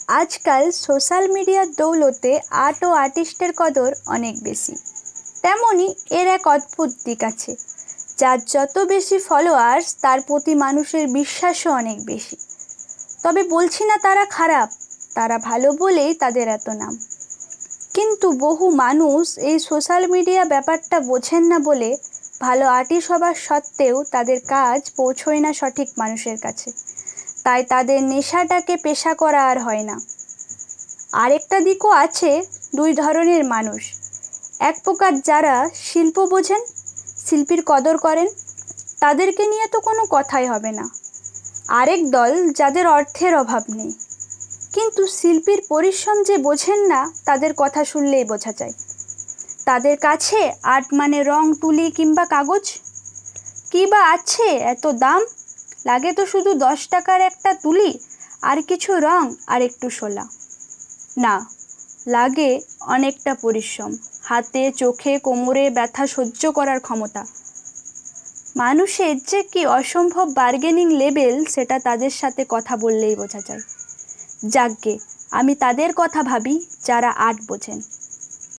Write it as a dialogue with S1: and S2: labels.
S1: আজকাল সোশ্যাল মিডিয়ার দৌলতে আর্ট ও আর্টিস্টের কদর অনেক বেশি। তেমনই এর এক অদ্ভুত দিক আছে, যার যত বেশি ফলোয়ার্স তার প্রতি মানুষের বিশ্বাসও অনেক বেশি। তবে বলছি না তারা খারাপ, তারা ভালো বলেই তাদের এত নাম। কিন্তু বহু মানুষ এই সোশ্যাল মিডিয়া ব্যাপারটা বোঝেন না বলে ভালো আর্টিস্ট হবার সত্ত্বেও তাদের কাজ পৌঁছয় না সঠিক মানুষের কাছে। তাই তাদের নেশাটাকে পেশা করা আর হয় না। আরেকটা দিকও আছে, দুই ধরনের মানুষ। এক প্রকার যারা শিল্প বোঝেন, শিল্পীর কদর করেন, তাদেরকে নিয়ে তো কোনো কথাই হবে না। আরেক দল যাদের অর্থের অভাব নেই, কিন্তু শিল্পীর পরিশ্রম যে বোঝেন না, তাদের কথা শুনলেই বোঝা যায়। তাদের কাছে আর্ট মানে রং তুলি কিংবা কাগজ। কী বা আছে এত দাম, লাগে তো শুধু 10 টাকার একটা তুলি, আর কিছু রং আর একটু শোলা। না, লাগে অনেকটা পরিশ্রম, হাতে চোখে কোমরে ব্যথা সহ্য করার ক্ষমতা। মানুষের যে কি অসম্ভব বার্গেনিং লেভেল, সেটা তাদের সাথে কথা বললেই বোঝা যায়। যাকগে, আমি তাদের কথা ভাবি যারা আর্ট বোঝেন।